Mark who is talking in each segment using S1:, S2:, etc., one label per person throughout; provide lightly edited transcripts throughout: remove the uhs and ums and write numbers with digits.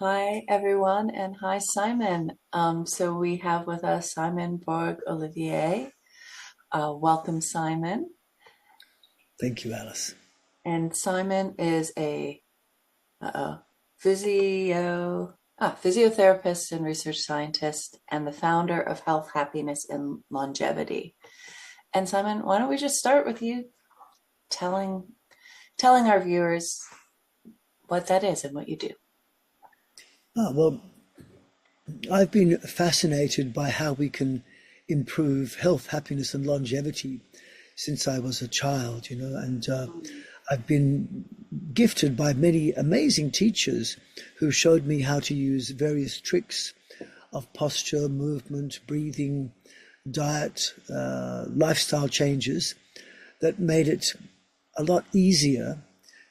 S1: Hi, everyone, and hi, Simon. So we have with us Simon Borg Olivier. Welcome, Simon.
S2: Thank you, Alice.
S1: And Simon is a uh, physiotherapist and research scientist, and the founder of Health, Happiness, and Longevity. And Simon, why don't we just start with you telling telling our viewers what that is and what you do?
S2: Well, I've been fascinated by how we can improve health, happiness, and longevity since I was a child, and I've been gifted by many amazing teachers who showed me how to use various tricks of posture, movement, breathing, diet, lifestyle changes that made it a lot easier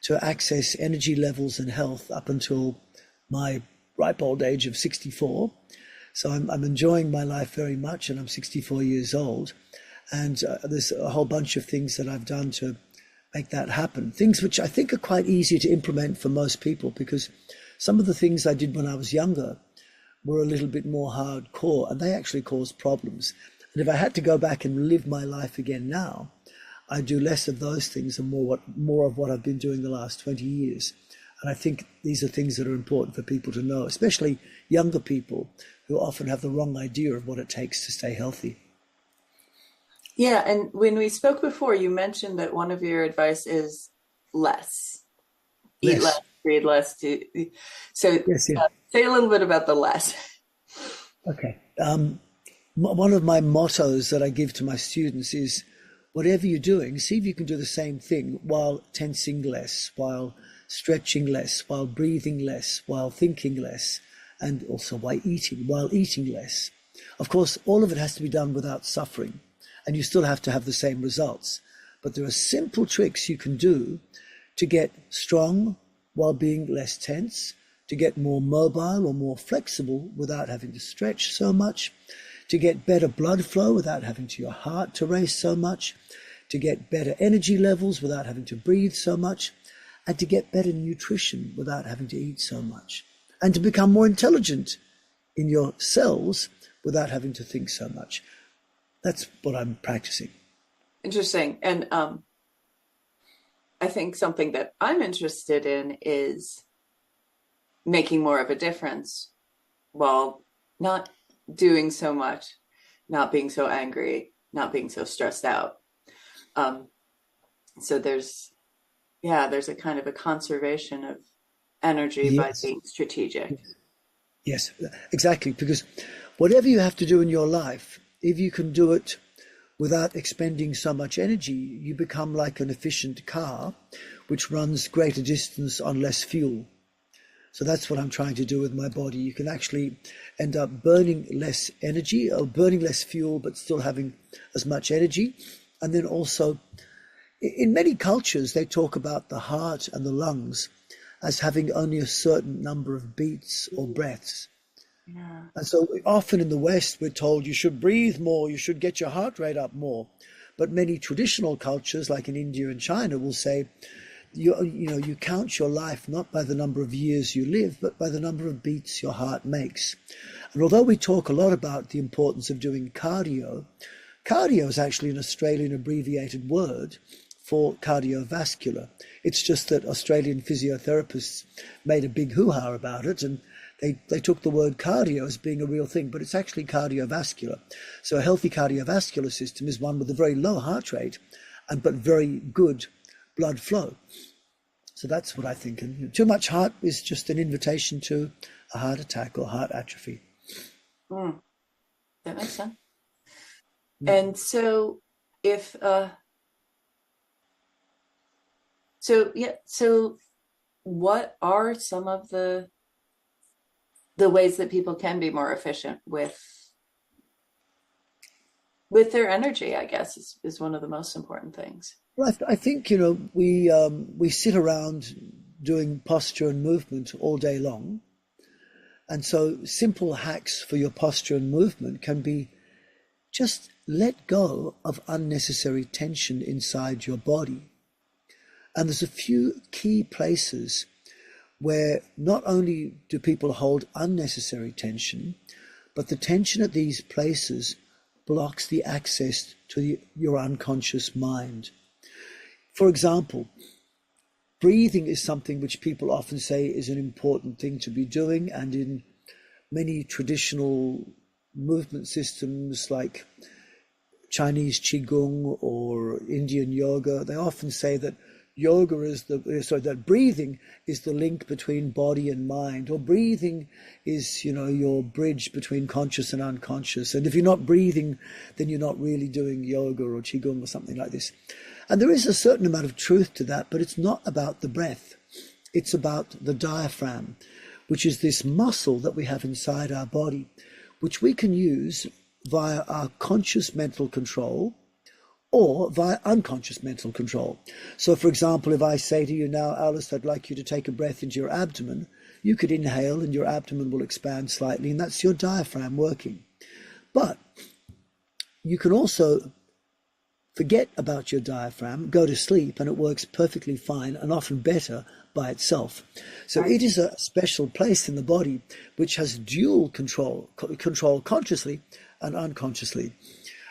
S2: to access energy levels and health up until my ripe old age of 64. So I'm enjoying my life very much, and I'm 64 years old. And there's a whole bunch of things that I've done to make that happen. Things which I think are quite easy to implement for most people, because some of the things I did when I was younger were a little bit more hardcore, and they actually caused problems. And if I had to go back and live my life again now, I do less of those things and more of what I've been doing the last 20 years. And I think these are things that are important for people to know, especially younger people who often have the wrong idea of what it takes to stay healthy.
S1: Yeah, and when we spoke before, you mentioned that one of your advice is less. Eat less,
S2: Less.
S1: read less. So
S2: Yes, yeah.
S1: say a little bit about the less.
S2: Okay. One of my mottos that I give to my students is whatever you're doing, see if you can do the same thing while tensing less, while stretching less, while breathing less, while thinking less, and also while eating less. Of course, all of it has to be done without suffering, and you still have to have the same results. But there are simple tricks you can do to get strong while being less tense, to get more mobile or more flexible without having to stretch so much, to get better blood flow without having to your heart to race so much, to get better energy levels without having to breathe so much, and to get better nutrition without having to eat so much, and to become more intelligent in your cells without having to think so much. That's what I'm practicing.
S1: Interesting. And I think something that I'm interested in is making more of a difference while not doing so much, not being so angry, not being so stressed out. Um, so there's a kind of a conservation of energy by
S2: Yes,
S1: being strategic.
S2: yes, exactly. Because whatever you have to do in your life, if you can do it without expending so much energy, you become like an efficient car, which runs greater distance on less fuel. So that's what I'm trying to do with my body. You can actually end up burning less energy or burning less fuel, but still having as much energy. And then also, in many cultures, they talk about the heart and the lungs as having only a certain number of beats or breaths.
S1: Yeah.
S2: And so often in the West, we're told you should breathe more, you should get your heart rate up more. But many traditional cultures, like in India and China, will say you count your life not by the number of years you live, but by the number of beats your heart makes. And although we talk a lot about the importance of doing cardio, cardio is actually an Australian abbreviated word for cardiovascular. It's just that Australian physiotherapists made a big hoo-ha about it, and they took the word cardio as being a real thing, but it's actually cardiovascular. So a healthy cardiovascular system is one with a very low heart rate, but very good blood flow. So that's what I think. And too much heart is just an invitation to a heart attack or heart atrophy.
S1: Mm, that makes sense. And so if so what are some of the ways that people can be more efficient with their energy, I guess is one of the most important things.
S2: Well, I think we sit around doing posture and movement all day long, and so simple hacks for your posture and movement can be just let go of unnecessary tension inside your body. And there's a few key places where not only do people hold unnecessary tension, but the tension at these places blocks the access to your unconscious mind. For example, breathing is something which people often say is an important thing to be doing, and in many traditional movement systems like Chinese Qigong or Indian yoga, they often say that that breathing is the link between body and mind, or breathing is, your bridge between conscious and unconscious. And if you're not breathing, then you're not really doing yoga or Qigong or something like this. And there is a certain amount of truth to that, but it's not about the breath. It's about the diaphragm, which is this muscle that we have inside our body, which we can use via our conscious mental control or via unconscious mental control. So, for example, if I say to you now, Alice, I'd like you to take a breath into your abdomen, you could inhale and your abdomen will expand slightly, and that's your diaphragm working. But you can also forget about your diaphragm, go to sleep, and it works perfectly fine and often better by itself. So it is a special place in the body which has dual control consciously and unconsciously.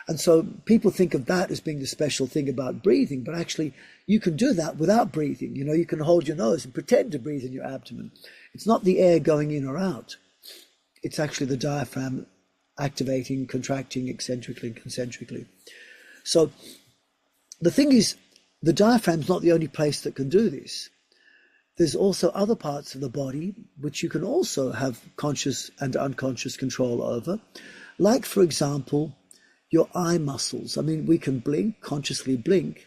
S2: And so people think of that as being the special thing about breathing, but actually you can do that without breathing. You can hold your nose and pretend to breathe in your abdomen. It's not the air going in or out. It's actually the diaphragm activating, contracting eccentrically and concentrically. So the thing is, the diaphragm's not the only place that can do this. There's also other parts of the body which you can also have conscious and unconscious control over, like, for example, your eye muscles. I mean, we can blink, consciously blink,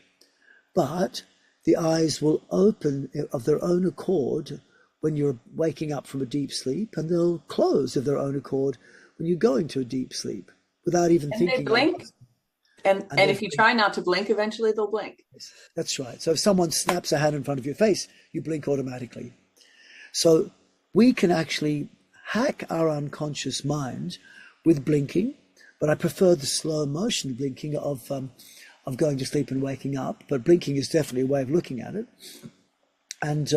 S2: but the eyes will open of their own accord when you're waking up from a deep sleep, and they'll close of their own accord when you go into a deep sleep without even thinking.
S1: They blink, and if you try not to blink, eventually they'll blink.
S2: That's right. So if someone snaps a hand in front of your face, you blink automatically. So we can actually hack our unconscious mind with blinking, but I prefer the slow motion blinking of going to sleep and waking up. But blinking is definitely a way of looking at it. And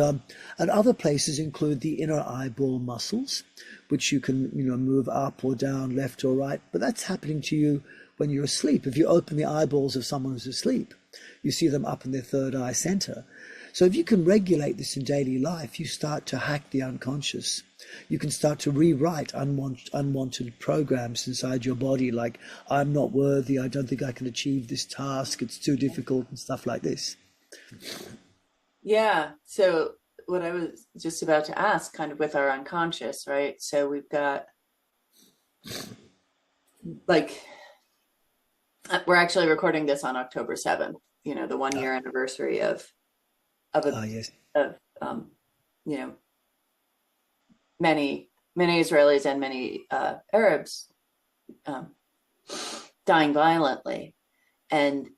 S2: other places include the inner eyeball muscles, which you can move up or down, left or right. But that's happening to you when you're asleep. If you open the eyeballs of someone who's asleep, you see them up in their third eye center. So if you can regulate this in daily life, you start to hack the unconscious. You can start to rewrite unwanted programs inside your body, like, I'm not worthy, I don't think I can achieve this task, it's too difficult, and stuff like this.
S1: Yeah. So what I was just about to ask, kind of with our unconscious, right? So we've got, like, we're actually recording this on October 7th, the 1 year anniversary of
S2: yes.
S1: Many Israelis and many Arabs dying violently, and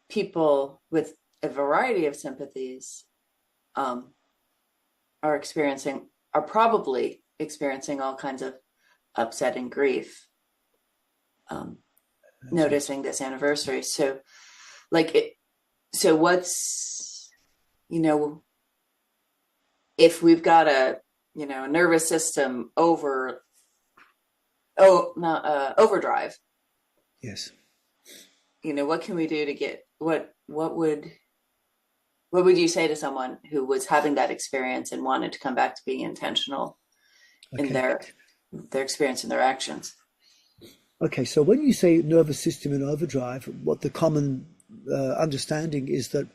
S1: people with a variety of sympathies are probably experiencing all kinds of upset and grief, noticing this anniversary. So, what's, if we've got a nervous system overdrive,
S2: yes,
S1: what can we do to get what would you say to someone who was having that experience and wanted to come back to being intentional in their experience and their actions?
S2: Okay, so when you say nervous system in overdrive, what the common understanding is that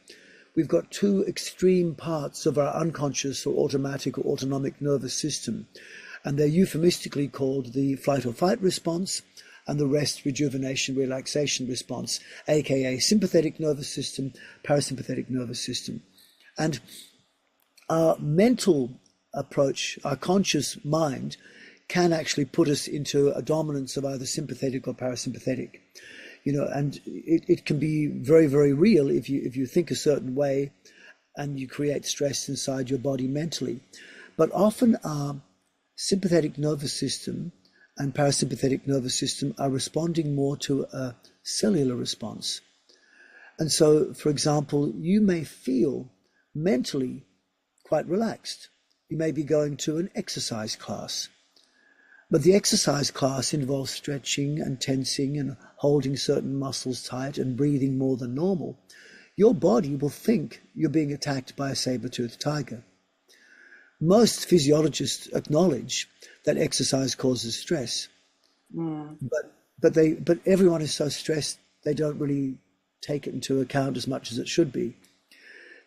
S2: we've got two extreme parts of our unconscious or automatic or autonomic nervous system, and they're euphemistically called the flight or fight response and the rest, rejuvenation, relaxation response, aka sympathetic nervous system, parasympathetic nervous system. And our mental approach, our conscious mind, can actually put us into a dominance of either sympathetic or parasympathetic. And it can be very, very real if you think a certain way and you create stress inside your body mentally. But often our sympathetic nervous system and parasympathetic nervous system are responding more to a cellular response. And so, for example, you may feel mentally quite relaxed. You may be going to an exercise class, but the exercise class involves stretching and tensing and holding certain muscles tight and breathing more than normal. Your body will think you're being attacked by a saber-toothed tiger. Most physiologists acknowledge that exercise causes stress, but everyone is so stressed they don't really take it into account as much as it should be.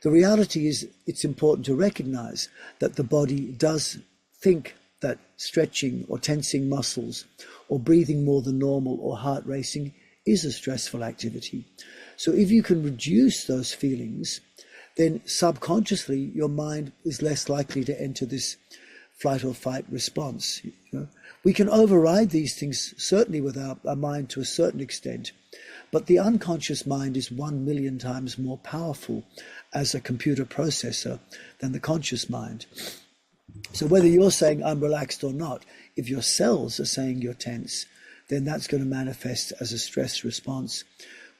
S2: The reality is it's important to recognize that the body does think that stretching or tensing muscles or breathing more than normal or heart racing is a stressful activity. So if you can reduce those feelings, then subconsciously your mind is less likely to enter this flight or fight response. You know? We can override these things certainly with our mind to a certain extent, but the unconscious mind is 1,000,000 times more powerful as a computer processor than the conscious mind. So whether you're saying I'm relaxed or not, if your cells are saying you're tense, then that's going to manifest as a stress response,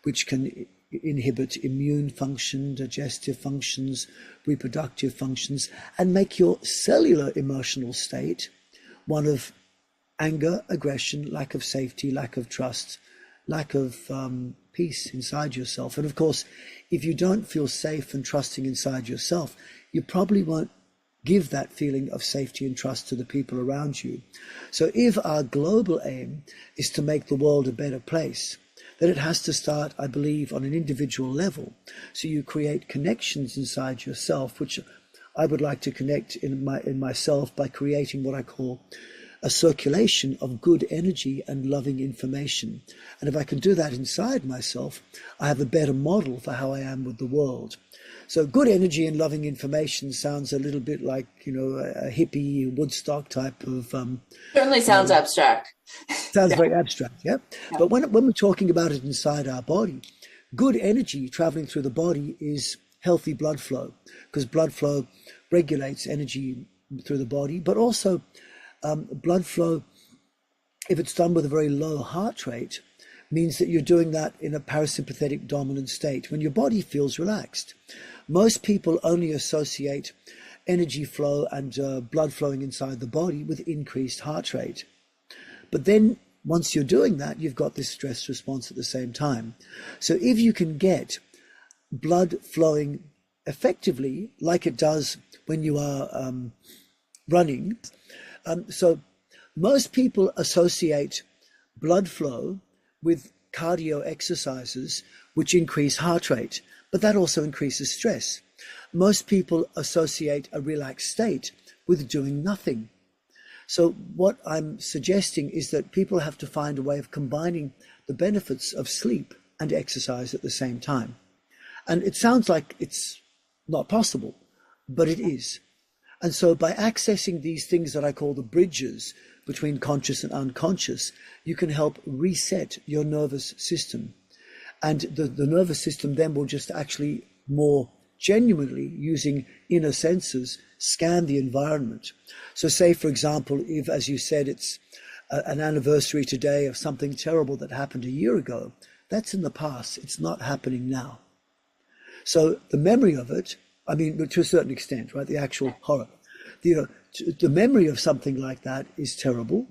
S2: which can inhibit immune function, digestive functions, reproductive functions, and make your cellular emotional state one of anger, aggression, lack of safety, lack of trust, lack of peace inside yourself. And of course, if you don't feel safe and trusting inside yourself, you probably won't give that feeling of safety and trust to the people around you. So if our global aim is to make the world a better place, then it has to start, I believe, on an individual level. So you create connections inside yourself, which I would like to connect in myself by creating what I call a circulation of good energy and loving information. And if I can do that inside myself, I have a better model for how I am with the world. So good energy and loving information sounds a little bit like, a hippie Woodstock type of...
S1: Certainly sounds abstract.
S2: Sounds very abstract, yeah? But when we're talking about it inside our body, good energy traveling through the body is healthy blood flow, because blood flow regulates energy through the body, but also blood flow, if it's done with a very low heart rate, means that you're doing that in a parasympathetic dominant state when your body feels relaxed. Most people only associate energy flow and blood flowing inside the body with increased heart rate. But then once you're doing that, you've got this stress response at the same time. So if you can get blood flowing effectively, like it does when you are running, so most people associate blood flow with cardio exercises, which increase heart rate, but that also increases stress. Most people associate a relaxed state with doing nothing. So what I'm suggesting is that people have to find a way of combining the benefits of sleep and exercise at the same time. And it sounds like it's not possible, but it is. And so by accessing these things that I call the bridges between conscious and unconscious, you can help reset your nervous system. And the nervous system then will just actually more genuinely, using inner senses, scan the environment. So say, for example, if, as you said, it's an anniversary today of something terrible that happened a year ago, that's in the past. It's not happening now. So the memory of it, I mean, to a certain extent, right, the actual horror, the memory of something like that is terrible,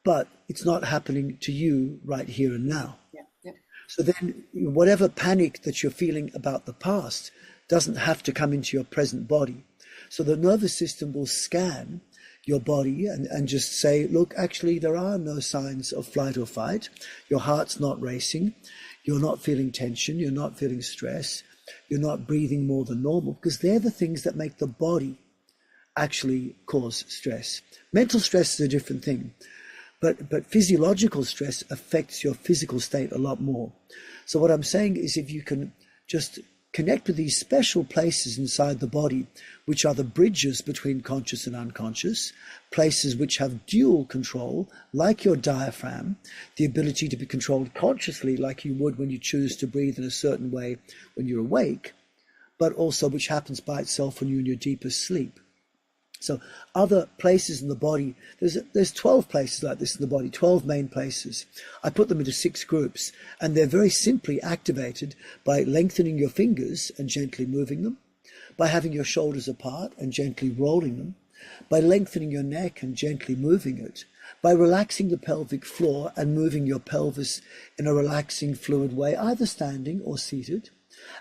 S2: but it's not happening to you right here and now.
S1: Yeah.
S2: So then whatever panic that you're feeling about the past doesn't have to come into your present body. So the nervous system will scan your body and just say, look, actually, there are no signs of flight or fight. Your heart's not racing. You're not feeling tension. You're not feeling stress. You're not breathing more than normal, because they're the things that make the body actually cause stress. Mental stress is a different thing, but physiological stress affects your physical state a lot more. So what I'm saying is, if you can just connect with these special places inside the body, which are the bridges between conscious and unconscious, places which have dual control, like your diaphragm, the ability to be controlled consciously like you would when you choose to breathe in a certain way when you're awake, but also which happens by itself when you're in your deepest sleep. So other places in the body, there's 12 places like this in the body, 12 main places. I put them into 6 groups, and they're very simply activated by lengthening your fingers and gently moving them, by having your shoulders apart and gently rolling them, by lengthening your neck and gently moving it, by relaxing the pelvic floor and moving your pelvis in a relaxing, fluid way, either standing or seated,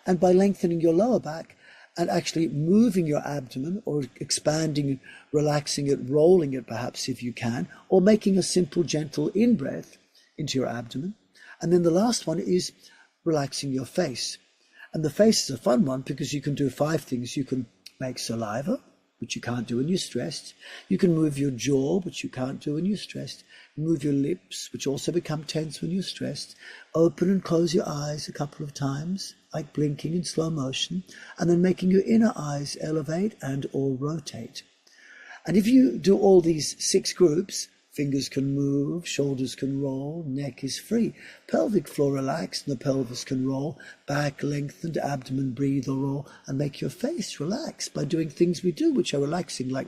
S2: and by lengthening your lower back and actually moving your abdomen or expanding, relaxing it, rolling it perhaps if you can, or making a simple, gentle in-breath into your abdomen. And then the last one is relaxing your face. And the face is a fun one because you can do 5 things. You can make saliva, which you can't do when you're stressed. You can move your jaw, which you can't do when you're stressed. Move your lips, which also become tense when you're stressed. Open and close your eyes a couple of times, like blinking in slow motion, and then making your inner eyes elevate and or rotate. And if you do all these 6 groups, fingers can move, shoulders can roll, neck is free, pelvic floor relaxed and the pelvis can roll, back lengthened, abdomen breathe or roll, and make your face relax by doing things we do which are relaxing, like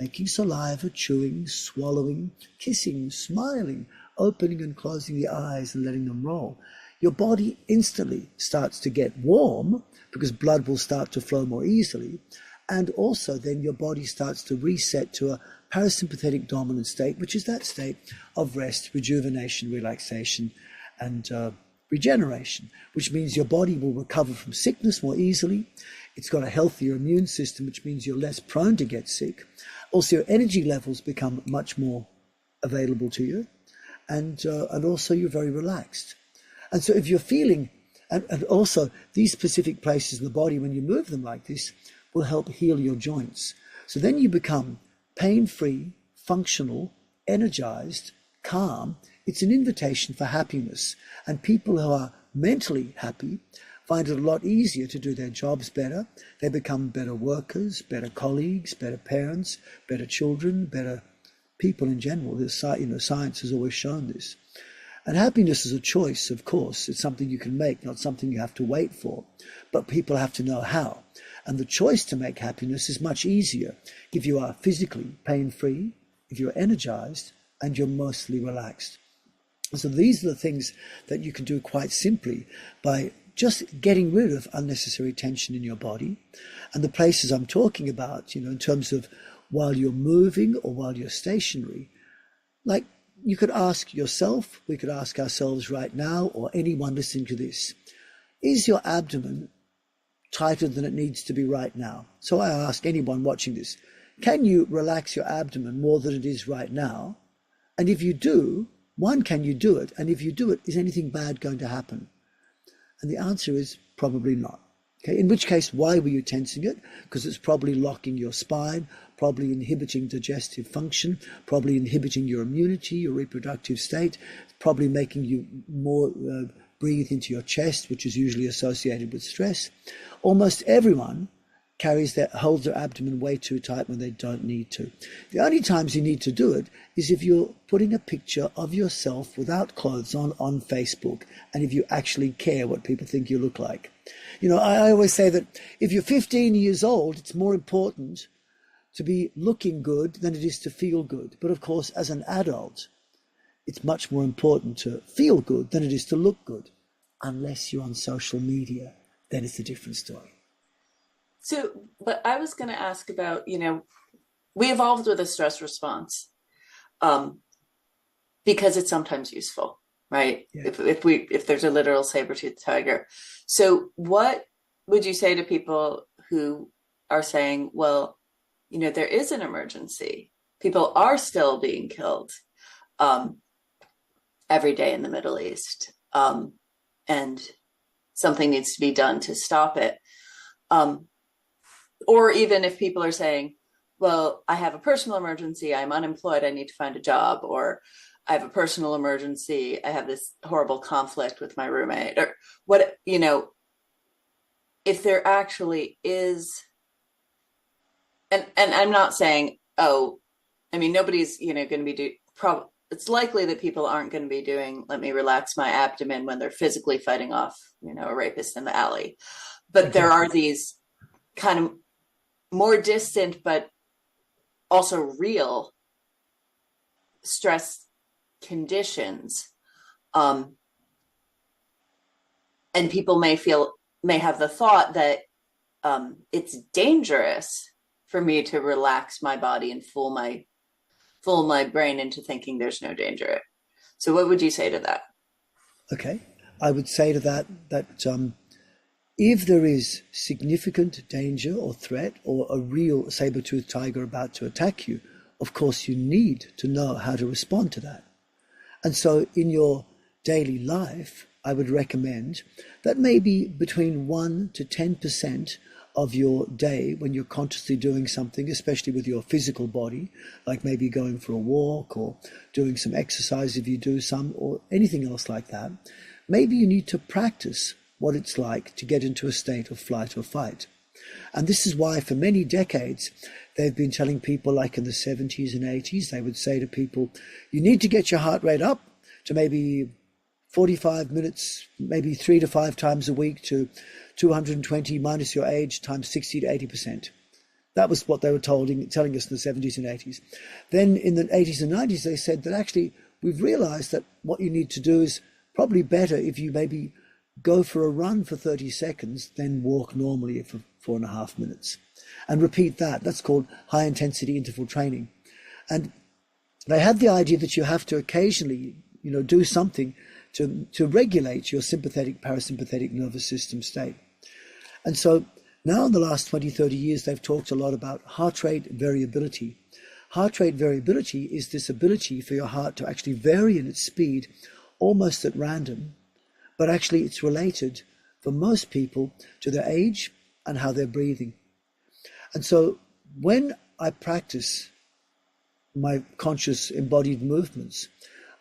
S2: making saliva, chewing, swallowing, kissing, smiling, opening and closing the eyes and letting them roll. Your body instantly starts to get warm because blood will start to flow more easily. And also then your body starts to reset to a parasympathetic dominant state, which is that state of rest, rejuvenation, relaxation, and regeneration, which means your body will recover from sickness more easily. It's got a healthier immune system, which means you're less prone to get sick. Also, your energy levels become much more available to you, and also you're very relaxed. And so if you're feeling, and also these specific places in the body, when you move them like this, will help heal your joints. So then you become pain-free, functional, energized, calm. It's an invitation for happiness. And people who are mentally happy find it a lot easier to do their jobs better. They become better workers, better colleagues, better parents, better children, better people in general. Science has always shown this. And happiness is a choice, of course. It's something you can make, not something you have to wait for. But people have to know how. And the choice to make happiness is much easier if you are physically pain-free, if you're energized, and you're mostly relaxed. So these are the things that you can do quite simply by just getting rid of unnecessary tension in your body. And the places I'm talking about, in terms of while you're moving or while you're stationary, like you could ask yourself, we could ask ourselves right now, or anyone listening to this, is your abdomen tighter than it needs to be right now? So I ask anyone watching this, can you relax your abdomen more than it is right now? And if you do, one, can you do it? And if you do it, is anything bad going to happen? And the answer is probably not. Okay, in which case, why were you tensing it? Because it's probably locking your spine, probably inhibiting digestive function, probably inhibiting your immunity, your reproductive state, probably making you more breathe into your chest, which is usually associated with stress. Almost everyone holds their abdomen way too tight when they don't need to. The only times you need to do it is if you're putting a picture of yourself without clothes on Facebook, and if you actually care what people think you look like. I always say that if you're 15 years old, it's more important to be looking good than it is to feel good. But of course, as an adult, it's much more important to feel good than it is to look good, unless you're on social media. Then it's a different story.
S1: So, but I was going to ask about, we evolved with a stress response because it's sometimes useful, right? Yeah. If there's a literal saber-toothed tiger. So what would you say to people who are saying, well, there is an emergency. People are still being killed every day in the Middle East, and something needs to be done to stop it. Or even if people are saying, well, I have a personal emergency, I'm unemployed, I need to find a job, or I have a personal emergency, I have this horrible conflict with my roommate, or what, if there actually is, and I'm not saying, nobody's, going to be it's likely that people aren't going to be doing, let me relax my abdomen when they're physically fighting off, a rapist in the alley. But okay. There are these kind of more distant, but also real stress conditions. And people may have the thought that it's dangerous for me to relax my body and fool my brain into thinking there's no danger. So what would you say to that?
S2: Okay. I would say to that if there is significant danger or threat or a real saber-toothed tiger about to attack you, of course you need to know how to respond to that. And so in your daily life, I would recommend that maybe between 1 to 10% of your day, when you're consciously doing something, especially with your physical body, like maybe going for a walk or doing some exercise if you do some, or anything else like that, maybe you need to practice what it's like to get into a state of flight or fight. And this is why for many decades, they've been telling people, like in the 70s and 80s, they would say to people, you need to get your heart rate up to maybe 45 minutes, maybe 3 to 5 times a week, to 220 minus your age times 60 to 80%. That was what they were telling us in the 70s and 80s. Then in the 80s and 90s, they said that actually we've realized that what you need to do is probably better if you maybe go for a run for 30 seconds, then walk normally for 4.5 minutes. And repeat that. That's called high intensity interval training. And they had the idea that you have to occasionally, do something to regulate your sympathetic, parasympathetic nervous system state. And so now in the last 20, 30 years, they've talked a lot about heart rate variability. Heart rate variability is this ability for your heart to actually vary in its speed almost at random, but actually it's related for most people to their age and how they're breathing. And so when I practice my conscious embodied movements,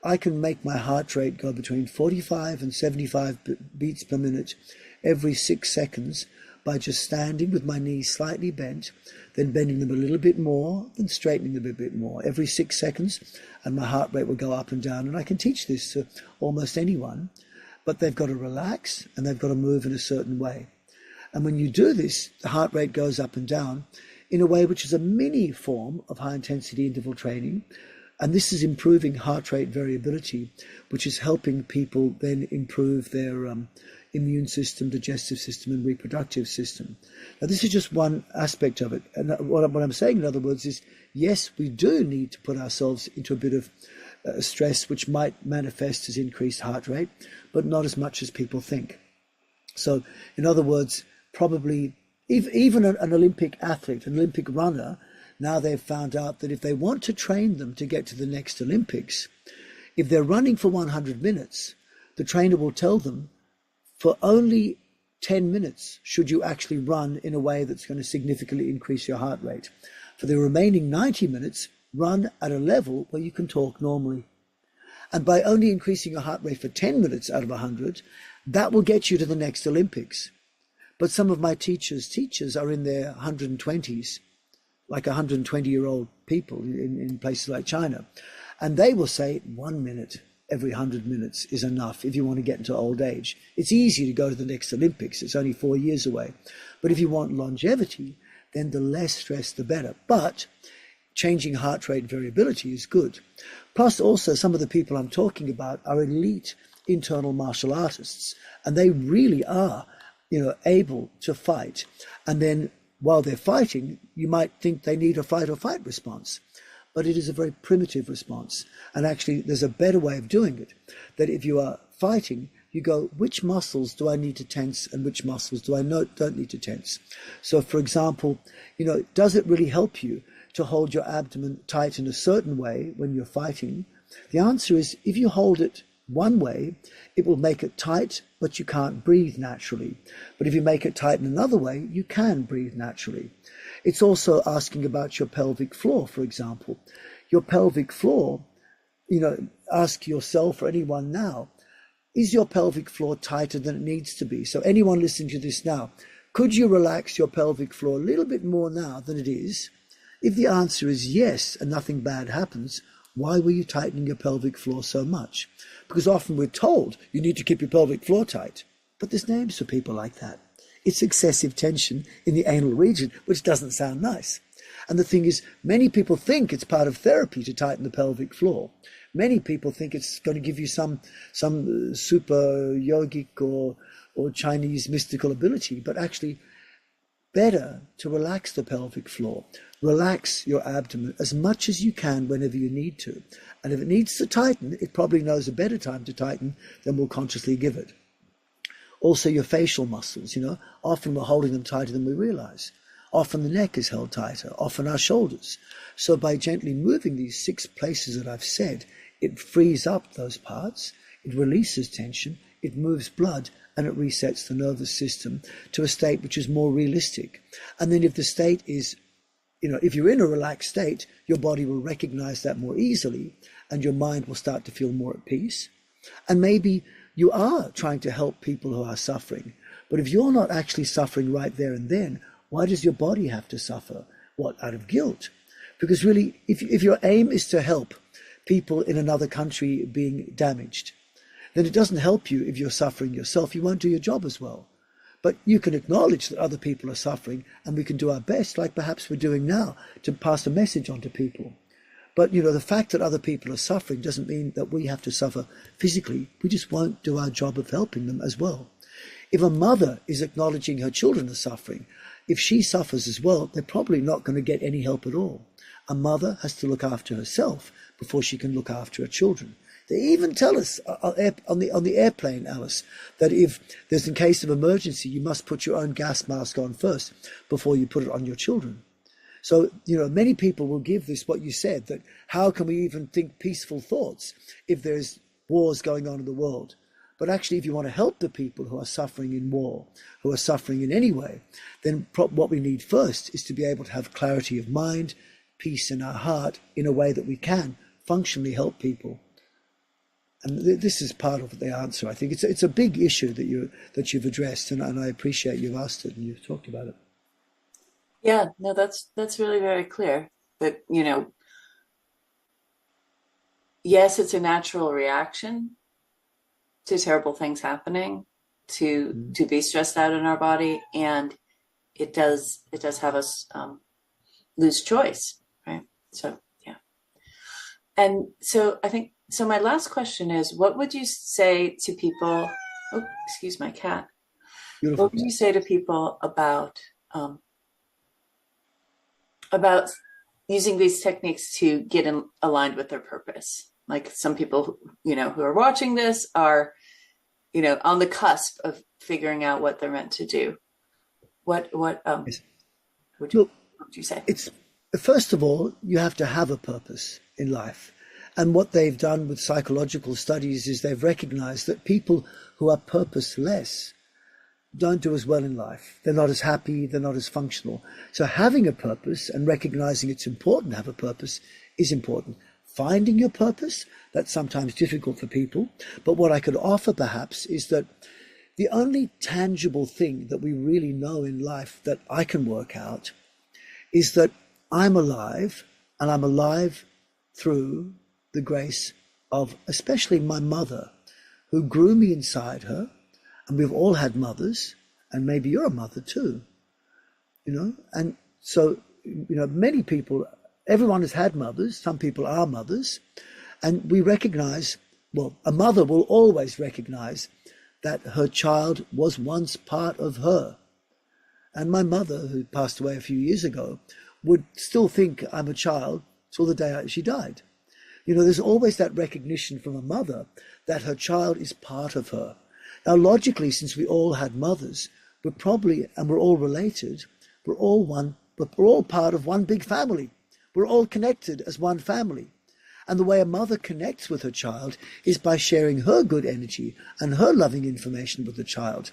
S2: I can make my heart rate go between 45 and 75 beats per minute every 6 seconds by just standing with my knees slightly bent, then bending them a little bit more, then straightening them a bit more every 6 seconds, and my heart rate will go up and down. And I can teach this to almost anyone, but they've got to relax and they've got to move in a certain way. And when you do this, the heart rate goes up and down in a way which is a mini form of high intensity interval training. And this is improving heart rate variability, which is helping people then improve their immune system, digestive system, and reproductive system. Now, this is just one aspect of it. And what I'm saying, in other words, is yes, we do need to put ourselves into a bit of stress, which might manifest as increased heart rate, but not as much as people think. So, in other words, probably even an Olympic athlete, an Olympic runner, now they've found out that if they want to train them to get to the next Olympics, if they're running for 100 minutes, the trainer will tell them for only 10 minutes should you actually run in a way that's going to significantly increase your heart rate. For the remaining 90 minutes, run at a level where you can talk normally. And by only increasing your heart rate for 10 minutes out of 100, that will get you to the next Olympics. But some of my teachers are in their 120s, like 120-year-old people in places like China. And they will say 1 minute every 100 minutes is enough if you want to get into old age. It's easy to go to the next Olympics. It's only 4 years away. But if you want longevity, then the less stress, the better. But changing heart rate variability is good. Plus also some of the people I'm talking about are elite internal martial artists. And they really are, able to fight. And then while they're fighting, you might think they need a fight or fight response, but it is a very primitive response. And actually, there's a better way of doing it, that if you are fighting, you go, which muscles do I need to tense and which muscles do I don't need to tense? So, for example, does it really help you to hold your abdomen tight in a certain way when you're fighting? The answer is, if you hold it one way, it will make it tight, but you can't breathe naturally. But if you make it tight in another way, you can breathe naturally. It's also asking about your pelvic floor, for example. Your pelvic floor, ask yourself or anyone now, is your pelvic floor tighter than it needs to be? So anyone listening to this now, could you relax your pelvic floor a little bit more now than it is? If the answer is yes, and nothing bad happens, why were you tightening your pelvic floor so much? Because often we're told you need to keep your pelvic floor tight. But there's names for people like that. It's excessive tension in the anal region, which doesn't sound nice. And the thing is, many people think it's part of therapy to tighten the pelvic floor. Many people think it's going to give you some super yogic or Chinese mystical ability. But actually, better to relax the pelvic floor, relax your abdomen as much as you can whenever you need to. And if it needs to tighten, it probably knows a better time to tighten than we'll consciously give it. Also your facial muscles, often we're holding them tighter than we realize. Often the neck is held tighter, often our shoulders. So by gently moving these 6 places that I've said, it frees up those parts, it releases tension, it moves blood, and it resets the nervous system to a state which is more realistic. And then if the state is, if you're in a relaxed state, your body will recognize that more easily, and your mind will start to feel more at peace. And maybe you are trying to help people who are suffering, but if you're not actually suffering right there and then, why does your body have to suffer? What, out of guilt? Because really, if your aim is to help people in another country being damaged, then it doesn't help you if you're suffering yourself. You won't do your job as well. But you can acknowledge that other people are suffering, and we can do our best, like perhaps we're doing now, to pass a message on to people. But, the fact that other people are suffering doesn't mean that we have to suffer physically. We just won't do our job of helping them as well. If a mother is acknowledging her children are suffering, if she suffers as well, they're probably not going to get any help at all. A mother has to look after herself before she can look after her children. They even tell us on the airplane, Alice, that if there's in case of emergency, you must put your own gas mask on first before you put it on your children. So, many people will give this what you said, that how can we even think peaceful thoughts if there's wars going on in the world? But actually, if you want to help the people who are suffering in war, who are suffering in any way, then what we need first is to be able to have clarity of mind, peace in our heart, in a way that we can functionally help people. And this is part of the answer. I think it's a big issue that you've addressed, and I appreciate you've asked it and you've talked about it.
S1: Yeah, no, that's really very clear. That, yes, it's a natural reaction to terrible things happening, to be stressed out in our body, and it does have us lose choice, right? So yeah, and so I think so. My last question is, what would you say to people? Oh, excuse my cat.
S2: Beautiful.
S1: What would you say to people about using these techniques to get aligned with their purpose? Like some people, who are watching this are, on the cusp of figuring out what they're meant to do. What
S2: Yes.
S1: would you say?
S2: It's first of all, you have to have a purpose in life. And what they've done with psychological studies is they've recognized that people who are purposeless don't do as well in life. They're not as happy, they're not as functional. So having a purpose and recognizing it's important to have a purpose is important. Finding your purpose, that's sometimes difficult for people. But what I could offer perhaps is that the only tangible thing that we really know in life that I can work out is that I'm alive, and I'm alive through the grace of especially my mother, who grew me inside her. And we've all had mothers, and maybe you're a mother too, and so, many people, everyone has had mothers, some people are mothers, and we recognize, well, a mother will always recognize that her child was once part of her. And my mother, who passed away a few years ago, would still think I'm a child till the day she died. There's always that recognition from a mother that her child is part of her. Now, logically, since we all had mothers, we're all related, we're all part of one big family. We're all connected as one family. And the way a mother connects with her child is by sharing her good energy and her loving information with the child.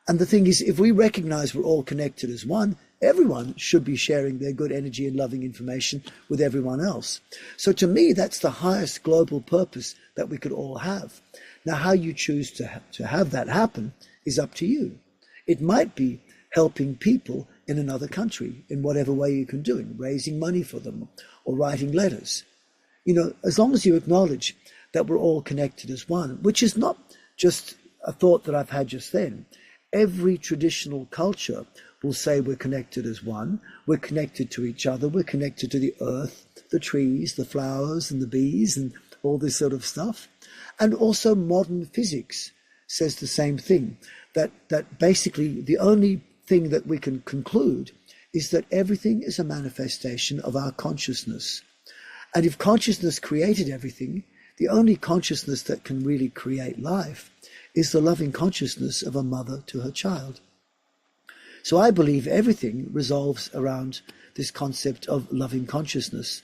S2: And the thing is, if we recognize we're all connected as one, everyone should be sharing their good energy and loving information with everyone else. So to me, that's the highest global purpose that we could all have. Now, how you choose to have that happen is up to you. It might be helping people in another country in whatever way you can do it, raising money for them or writing letters. As long as you acknowledge that we're all connected as one, which is not just a thought that I've had just then. Every traditional culture will say we're connected as one, we're connected to each other, we're connected to the earth, the trees, the flowers and the bees and all this sort of stuff. And also modern physics says the same thing, that basically the only thing that we can conclude is that everything is a manifestation of our consciousness. And if consciousness created everything, the only consciousness that can really create life is the loving consciousness of a mother to her child. So I believe everything resolves around this concept of loving consciousness.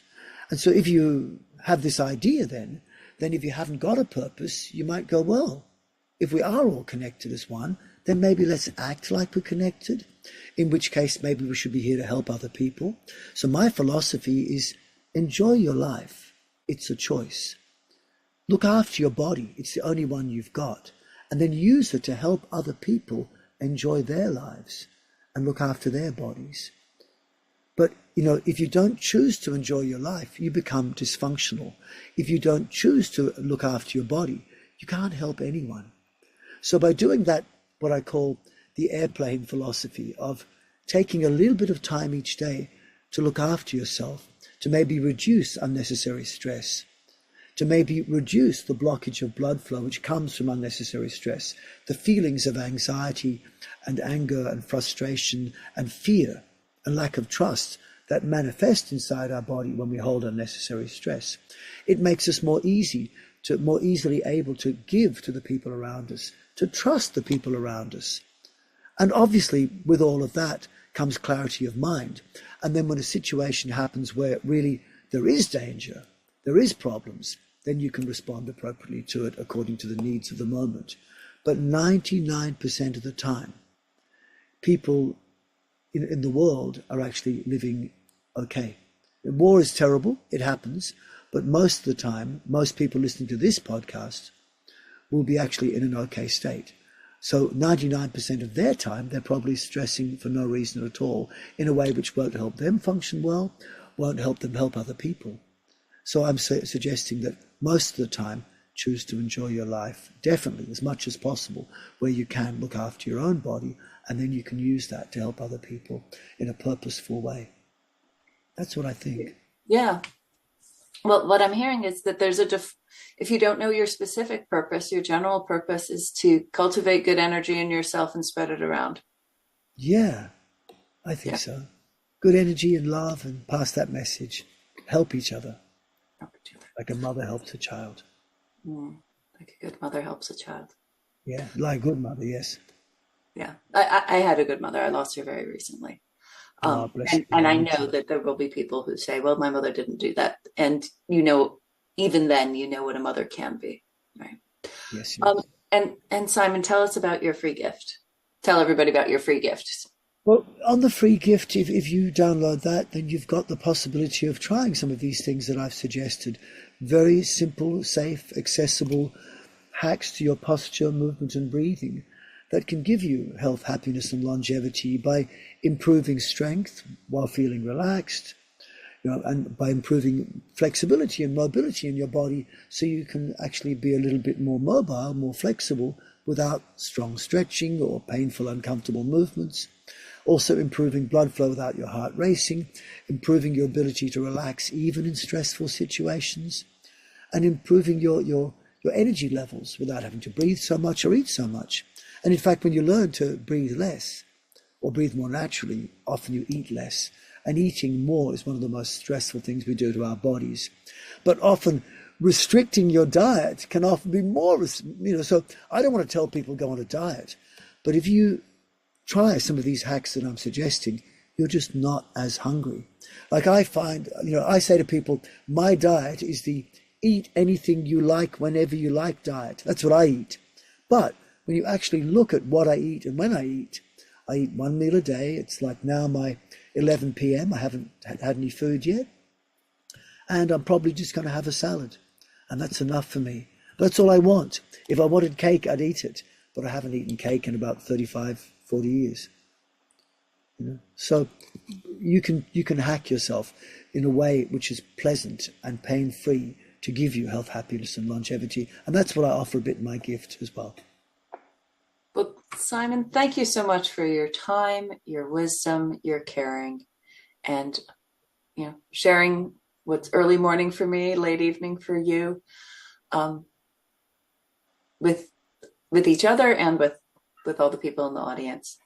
S2: And so if you have this idea, then if you haven't got a purpose, you might go, well, if we are all connected as one, then maybe let's act like we're connected, in which case maybe we should be here to help other people. So my philosophy is enjoy your life. It's a choice. Look after your body. It's the only one you've got. And then use it to help other people enjoy their lives and look after their bodies. But, if you don't choose to enjoy your life, you become dysfunctional. If you don't choose to look after your body, you can't help anyone. So by doing that, what I call the airplane philosophy of taking a little bit of time each day to look after yourself, to maybe reduce unnecessary stress, to maybe reduce the blockage of blood flow which comes from unnecessary stress, the feelings of anxiety and anger and frustration and fear and lack of trust that manifest inside our body when we hold unnecessary stress. It makes us more easily able to give to the people around us, to trust the people around us. And obviously with all of that comes clarity of mind. And then when a situation happens where really there is danger, there is problems, then you can respond appropriately to it according to the needs of the moment. But 99% of the time, people in the world are actually living okay. War is terrible, it happens, but most of the time, most people listening to this podcast will be actually in an okay state. So 99% of their time, they're probably stressing for no reason at all, in a way which won't help them function well, won't help them help other people. So I'm suggesting that most of the time, choose to enjoy your life, definitely, as much as possible, where you can look after your own body, and then you can use that to help other people in a purposeful way. That's what I think.
S1: Yeah. Well, what I'm hearing is that there's if you don't know your specific purpose, your general purpose is to cultivate good energy in yourself and spread it around.
S2: Yeah, I think so. Good energy and love, and pass that message. Help each other. Like a mother helps a child.
S1: Like a good mother helps a child.
S2: Yeah, like a good mother, yes.
S1: Yeah, I had a good mother. I lost her very recently.
S2: Bless you.
S1: And I know that there will be people who say, well, my mother didn't do that. And, even then, what a mother can be, right?
S2: Yes.
S1: And Simon, tell us about your free gift. Tell everybody about your free gift.
S2: Well, on the free gift, if you download that, then you've got the possibility of trying some of these things that I've suggested. Very simple, safe, accessible hacks to your posture, movement, and breathing that can give you health, happiness, and longevity by improving strength while feeling relaxed, and by improving flexibility and mobility in your body, so you can actually be a little bit more mobile, more flexible, without strong stretching or painful, uncomfortable movements. Also improving blood flow without your heart racing, improving your ability to relax even in stressful situations, and improving your energy levels without having to breathe so much or eat so much. And in fact, when you learn to breathe less or breathe more naturally, often you eat less. And eating more is one of the most stressful things we do to our bodies. But often restricting your diet can often be more, so I don't want to tell people go on a diet. But if you try some of these hacks that I'm suggesting, you're just not as hungry. Like I find, I say to people, my diet is the eat anything you like whenever you like diet. That's what I eat. But when you actually look at what I eat and when I eat one meal a day. It's like now my 11 p.m. I haven't had any food yet. And I'm probably just going to have a salad. And that's enough for me. That's all I want. If I wanted cake, I'd eat it. But I haven't eaten cake in about 35, 40 years. So you can hack yourself in a way which is pleasant and pain-free to give you health, happiness, and longevity. And that's what I offer a bit in my gift as well.
S1: Well, Simon, thank you so much for your time, your wisdom, your caring, and sharing what's early morning for me, late evening for you, with each other and with all the people in the audience.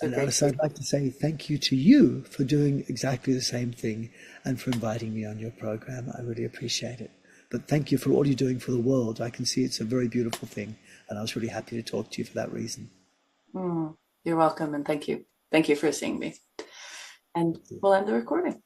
S1: So
S2: And
S1: great to
S2: also,
S1: be.
S2: I'd like to say thank you to you for doing exactly the same thing and for inviting me on your program. I really appreciate it. But thank you for all you're doing for the world. I can see it's a very beautiful thing, and I was really happy to talk to you for that reason.
S1: You're welcome, and thank you. Thank you for seeing me. And we'll end the recording.